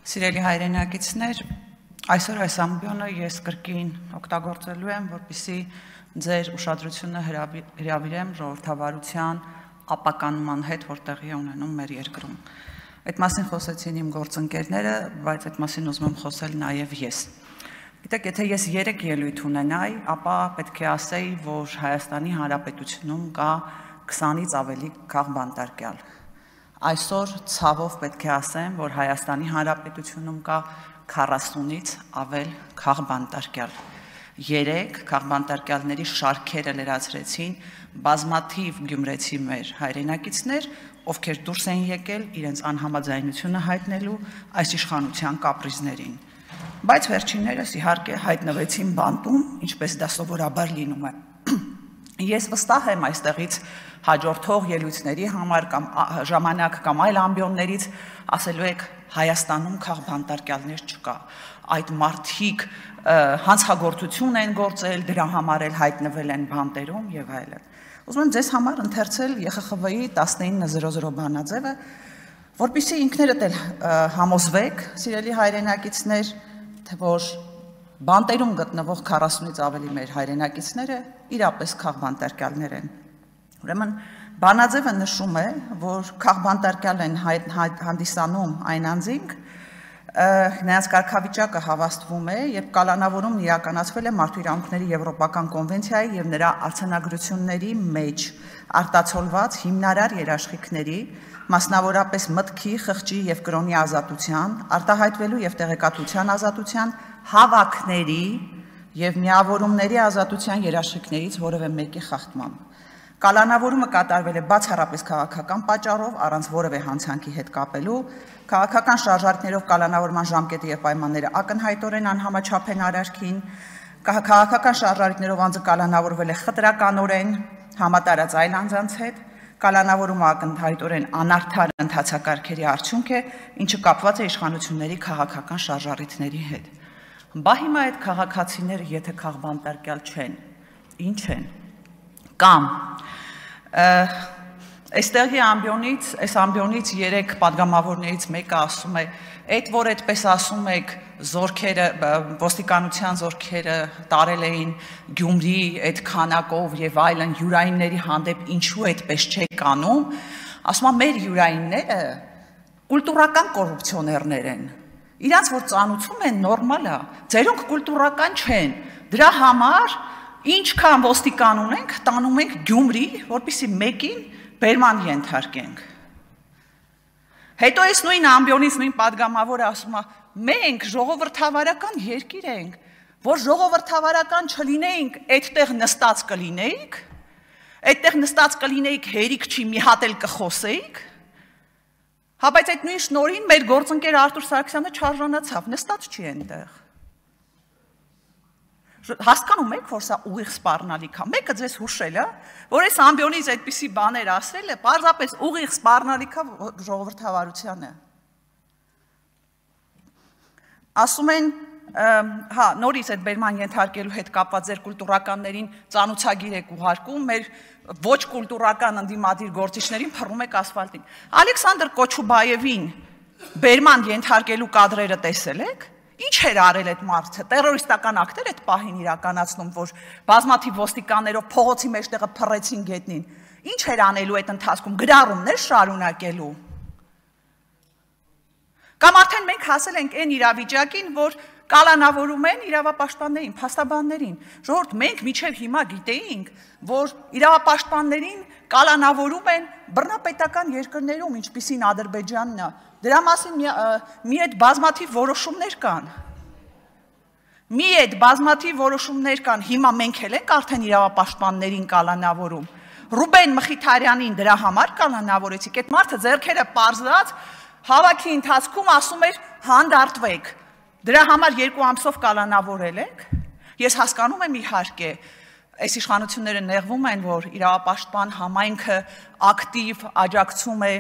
Սիրելի հայրենակիցներ, այսօր այս ամբիոնը ես կրկին օգտագործելու եմ, որպեսզի ձեր ուշադրությունը հրավիրեմ ժողովրդավարության ապականման հետ, որ տեղի է ունենում մեր երկրում։ Այդ մասին խոսեցին իմ գործընկերները, բայց այդ մասին ուզում եմ խոսել նաև ես։ Գիտեք, եթե ես 3 ելույթ ունենայի, ապա պետք է ասեի, որ Հայաստանի Հանրապետությունում կա 20-ից ավելի քաղբանտարկյալ։ Այսօր ցավով պետք է ասեմ, որ Հայաստանի Հանրապետությունում կա 40-ից ավել քաղբանտարկյալ։ 3 քաղբանտարկյալների շարքերը լրացրեցին բազմաթիվ գյումրեցի մեր հայրենակիցներ, ովքեր դուրս են եկել իրենց անհամաձայնությունը հայտնելու այս իշխանության կապրիզներին։ Բայց վերջիններս իհարկե հայտնվեցին բանտում, ինչպես դա սովորաբար լինում է։ Ես վստահ եմ այստեղից հաջորդող ելույթների համար կամ ժամանակ կամ այլ ամբիոններից ասելու եք Հայաստանում քաղբանտարկյալներ չկա, այդ մարդիկ հանցագործություն են գործել, դրա համար էլ հայտնվել են բանտերում եւ այլն։ Ուզում եմ ձեզ համար ընթերցել ԵԽԽՎ-ի 1900 բանաձևը, որպեսզի ինքներդ էլ համոզվեք, սիրելի հայրենակիցներ, թե որ բանտերում գտնվող 40-ից ավելի մեր հայրենակիցները իրապես քաղբանտարկյալներ են։ Ուրեմն բանաձևը նշում է, որ քաղբանտարկյալ են հանդիսանում այն անձինք, նրանց կարգավիճակը հավաստվում է, երբ կալանավորումն իրականացվել է Մարդու իրավունքների Եվրոպական կոնվենցիայի եւ նրա արձանագրությունների մեջ արտացոլված հիմնարար երաշխիքների, մասնավորապես մտքի, խղճի եւ կրոնի ազատության, արտահայտվելու եւ տեղեկատվության ազատության, հավաքների եւ միավորումների ազատության երաշխիքներից որևէ մեկի խախտմամբ։ Կալանավորումը կատարվել է բացառապես քաղաքական պատճառով, առանց որևէ հանցանքի հետ կապելու, քաղաքական շարժարկներով կալանավորման ժամկետը եւ պայմանները ակնհայտորեն անհամաչափ են արարքին, քաղաքական շարժարկներով անձը կալանավորվել է խտրականորեն, համատարած այլ անձանց հետ, կալանավորումը ակնհայտորեն անարդար ընթացակարգերի արդյունք է, ինչը կապված է իշխանությունների քաղաքական շարժառիթների հետ։ Բա հիմա այդ քաղաքացիները, եթե քաղբանտարկյալ չեն, ինչ են։ Կամ այստեղի ամբիոնից, այս ամբիոնից 3 падգամավորներից մեկը ասում է, այդ որ այդպես ասում եք, զորքերը, ոստիկանության զորքերը տարել էին Գյումրի այդ քանակով եւ այլն յուրայինների հանդեպ ինչու այդպես չեք անում, ասում է մեր յուրայինները կուլտուրական կոռուպցիոներներ են։ Իրանց որ ծանուցում են նորմալ է, ձերոնք կուլտուրական չեն։ Դրա համար ինչքան ոստիկան ունենք, տանում ենք Գյումրի, որպեսզի մեկին բերման ենթարկենք։ Հետո այս նույն ամբիոնից նույն падգամավորը ասում է, մենք ժողովրդավարական երկիր ենք, որ ժողովրդավարական չլինեինք, այդտեղ նստած կլինեիք, այդտեղ նստած կլինեիք, հերիք չի մի հատ էլ կխոսեիք։ Հա, բայց այդ նույն շնորհին մեր գործընկեր Արտուր Սարգսյանը չարժանացավ, նստած չի այնտեղ։ Հասկանում եք, որ սա ուղիղ սպառնալիք է։ Մեկը ձեզ հուշել է, որ այս ամբիոնից այդպիսի բաներ ասել է, պարզապես ուղիղ սպառնալիք է ժողովրդավարությանը։ Ասում են, հա, նորից այդ բերման ենթարկելու հետ կապված ձեր կուլտուրականներին ծանուցագիր եք ուղարկում, մեր ոչ կուլտուրական ընդդիմադիր գործիչներին փռում եք ասֆալտին։ Ալեքսանդր Կոչուբաևին բերման ենթարկելու կադրերը տեսել եք։ Ինչ էր արել այդ մարդը, տերորիստական ակտեր այդ պահին իրականացնում, որ բազմաթիվ ոստիկաններով փողոցի մեջտեղը փռեցին գետնին։ Ինչ էր անելու այդ ընթացքում, գրառումներ շարունակելու։ Կամ արդեն մենք հասել ենք այն իրավիճակին, որ կալանավորում են իրավապաշտպաններին, փաստաբաններին։ Ժողովուրդ, մենք մինչև հիմա գիտեինք, որ իրավապաշտպաններին կալանավորում են բռնապետական երկրներում, ինչպիսին Ադրբեջանն է։ Դրա մասին մի այդ բազմաթիվ որոշումներ կան։ Մի այդ բազմաթիվ որոշումներ կան, հիմա մենք էլ ենք արդեն իրավապաշտպաններին կալանավորում։ Ռուբեն Մխիթարյանին դրա համար կալանավորեցիք, այդ մարդը ձեռքերը պարզած հավաքի ընթացքում ասում էր հանդարտվեք։ Դրա համար 2 ամսով կալանավորել եք։ Ես հասկանում եմ իհարկե, այս իշխանությունները նեղվում են, որ իրավապաշտպան համայնքը ակտիվ աջակցում է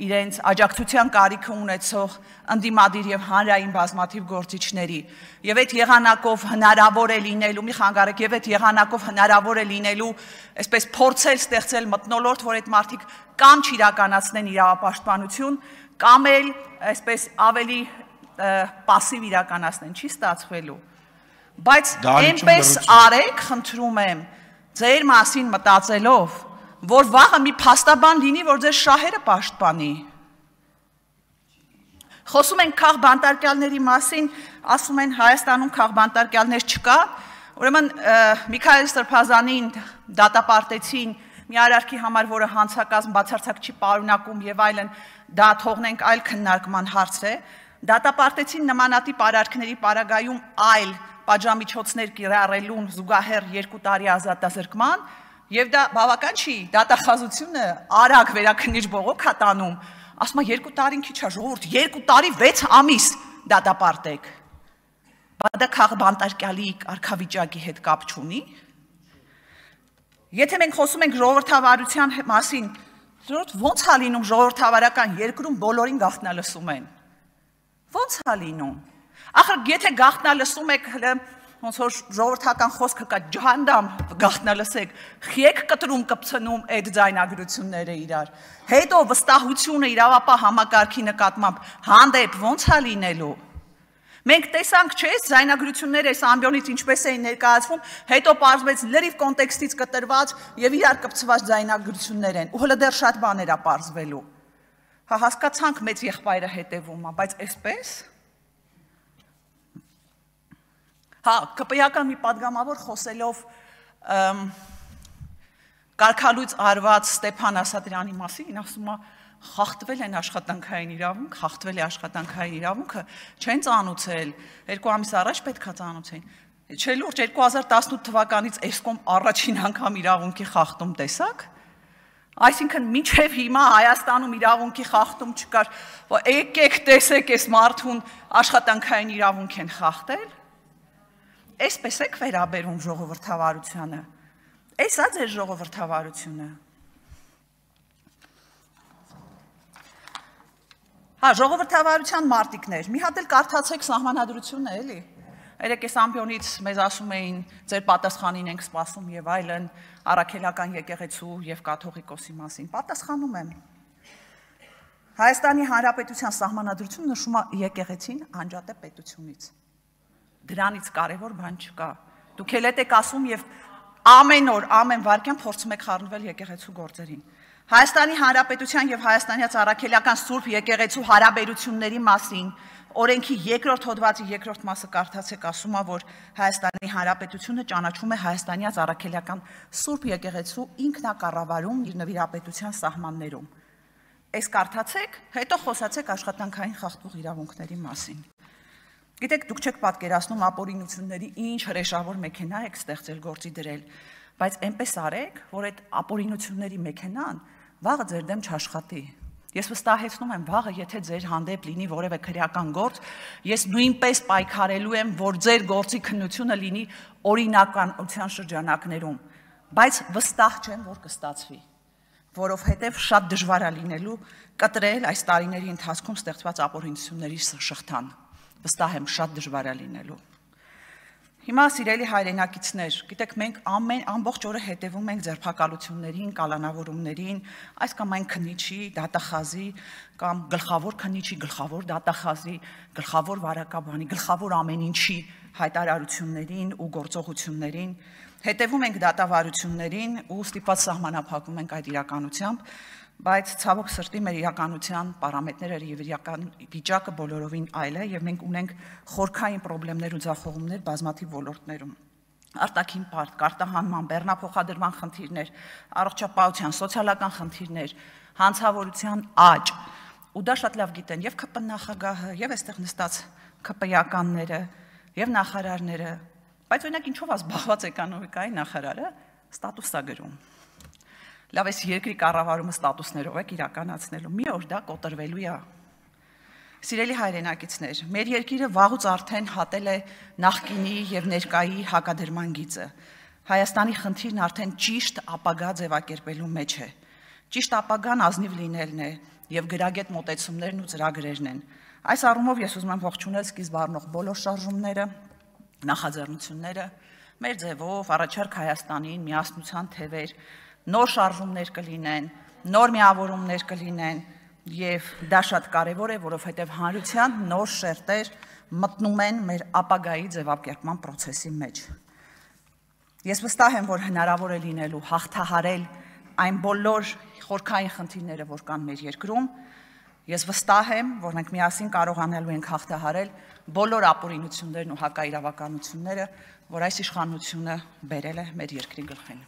իրենց աջակցության կարիքը ունեցող ընդդիմադիր եւ հանրային բազմաթիվ գործիչների եւ այդ եղանակով հնարավոր է լինելու մի խանգարեք եւ այդ եղանակով հնարավոր է լինելու այսպես փորձել ստեղծել մթնոլորտ, որ այդ մարդիկ կամ չիրականացնեն իրավապաշտպանություն, կամ էլ այսպես ավելի պասիվ իրականացնեն, չի ստացվելու։ Բայց այնպես արեք, խնդրում եմ, ձեր մասին մտածելով, որ վաղը մի փաստաբան լինի, որ ձեր շահերը պաշտպանի։ Խոսում են քաղբանտարկյալների մասին, ասում են Հայաստանում քաղբանտարկյալներ չկա, ուրեմն Միքայել Սրբազանին դատապարտեցին մի արարքի համար, որը հանցակազմ բացարձակ չի պարունակում եւ այլն, դա թողնենք այլ քննարկման հարց է, դատապարտեցին նմանատիպ արարքների պարագայում այլ պատժամիջոցներ կիրառելուն զուգահեռ 2 տարի ազատազրկման, եւ դա բավական չի, դատախազությունը արագ վերաքննիչ բողոք է տանում, ասում է 2 տարին քիչ է, ժողովուրդ, 2 տարի 6 ամիս դատապարտեք։ Բայց դա քաղբանտարկյալի կարգավիճակի հետ կապ չունի։ Եթե մենք խոսում ենք ժողովրդավարության մասին, ո՞նց է լինում ժողովրդավարական երկրում բոլորին գաղտնալսում են։ Ո՞նց է լինում։ Ախր եթե գաղտնալսում եք, ոնց որ ժողովրդական խոսքը կա, ջհանդամ գաղտնալսեք, եք կտրում կպցնում այդ ձայնագրությունները իրար։ Հետո վստահությունը իրավապահ համակարգի նկատմամբ հանդեպ ո՞նց է լինելու։ Մենք տեսանք, չէ՞, ձայնագրությունները այս ամբիոնից ինչպես էին ներկայացվում, հետո պարզվեց լրիվ կոնտեքստից կտրված եւ իրար կպցված ձայնագրություններ են, ու հələ դեռ շատ բաներ է պարզվելու։ Հա հասկացանք մեծ եղբայրը հետևում է, բայց այսպես։ Հա, ԿՊ-ական մի падգամավոր խոսելով կարգալույծ արված Ստեփան Ասատրյանի մասին, ասում է խախտվել են աշխատանքային իրավունք, խախտվել է աշխատանքային իրավունքը, չեն ծանուցել, 2 ամիս առաջ պետք է ծանուցեն։ Չէ՞ լուրջ 2018 թվականից Էսկոմ առաջին անգամ իրավունքի խախտում տեսակ։ Այսինքն մինչև հիմա Հայաստանում իրավունքի խախտում չկար, որ եկեք տեսեք այս մարդուն աշխատանքային իրավունք են խախտել։ Այսպես եք վերաբերում ժողովրդավարությանը։ Էս է ձեր ժողովրդավարությունը։ Հա, ժողովրդավարության մարտիկներ, մի հատ էլ կարդացեք սահմանադրությունը, էլի։ Երեք այս ամբիոնից մեզ ասում էին, ձեր պատասխանին ենք սպասում եւ այլն, առաքելական եկեղեցու եւ կաթողիկոսի մասին։ Պատասխանում եմ։ Հայաստանի Հանրապետության սահմանադրությունը նշում է եկեղեցին անջատե պետությունից։ Դրանից կարևոր բան չկա։ Դուք էլ եք ասում եւ ամեն օր, ամեն վարքյան փորձում եք խառնվել եկեղեցու գործերին։ Հայաստանի Հանրապետության եւ Հայաստանյաց առաքելական Սուրբ եկեղեցու հարաբերությունների մասին օրենքի 2-րդ հոդվածի 2-րդ մասը կարդացեք, ասում է, որ Հայաստանի Հանրապետությունը ճանաչում է Հայաստանյաց առաքելական Սուրբ եկեղեցու ինքնակառավարում իր նվիրապետության սահմաններում։ Այս կարդացեք, հետո խոսացեք աշխատանքային խախտվող իրավունքների մասին։ Գիտեք, դուք չեք պատկերացնում ապօրինությունների ինչ հրեշավոր մեքենա եք ստեղծել գործի դրել, բայց այնպես արեք, որ այդ ապօրինությունների մեքենան վաղը ձեր դեմ չաշխատի։ Ես վստահեցնում եմ, վաղը եթե ձեր հանդեպ լինի որևէ քրեական գործ, ես նույնպես պայքարելու եմ, որ ձեր գործի քննությունը լինի օրինականության շրջանակներում, բայց վստահ չեմ, որ կստացվի, որովհետև շատ դժվար է լինելու կտրել այս տարիների ընթացքում ստեղծված ապօրինությունների շղթան։ Վստահ եմ, շատ դժվար է լինելու։ Հիմա սիրելի հայրենակիցներ, գիտեք, մենք ամբողջ օրը հետևում ենք ձերբակալություններին, կալանավորումներին, այս կամ այն քննիչի, դատախազի, կամ գլխավոր քննիչի, գլխավոր դատախազի, գլխավոր վարակաբանի, գլխավոր ամեն ինչի հայտարարություններին ու գործողություններին, հետևում ենք դատավարություններին ու ստիպված սահմանափակվում ենք այդ իրականությամբ, բայց ցավոք սրտի մեր իրականության պարամետրերը եւ իրական վիճակը բոլորովին այլ է եւ մենք ունենք խորքային խնդիրներ ու ձախողումներ բազմաթիվ ոլորտներում։ Արտաքին պարտ, կարտահանման, բեռնափոխադրման խնդիրներ, առողջապահության, սոցիալական խնդիրներ, հանցավորության աճ, ու դա շատ լավ գիտեն եւ ԿՊ նախագահը, եւ այստեղ նստած ԿՊ-ականները, եւ նախարարները, բայց օրինակ ինչով է զբաղված էկոնոմիկայի նախարարը, ստատուս է գրում։ Լավ էս երկրի կառավարումը ստատուսներով եք իրականացնելու, մի օր դա կոտրվելու է։ Սիրելի հայրենակիցներ, մեր երկիրը վաղուց արդեն հատել է նախկինի եւ ներկայի հակադրման գիծը։ Հայաստանի խնդիրն արդեն ճիշտ ապագա ձևակերպելու մեջ է։ Ճիշտ ապագան ազնիվ լինելն է եւ գրագետ մոտեցումներն ու ծրագրերն են։ Այս առումով ես ուզում եմ ողջունել սկիզբ առնող բոլոր շարժումները, նախաձեռնությունները, մեր ձևով առաջարկ Հայաստանին միասնության թևեր, նոր շարժումներ կլինեն, նոր միավորումներ կլինեն, Եվ դա շատ կարևոր է, որովհետև հանրության նոր շերտեր մտնում են մեր ապագայի ձևակերպման process-ի մեջ։ Ես վստահ եմ, որ հնարավոր է լինելու հաղթահարել այն բոլոր խորքային խնդիրները, որ կան մեր երկրում։ Ես վստահ եմ, որ մենք միասին կարողանալու ենք հաղթահարել բոլոր ապօրինություններն ու հակաիրավականությունները, որ այս իշխանությունը բերել է մեր երկրի գլխին։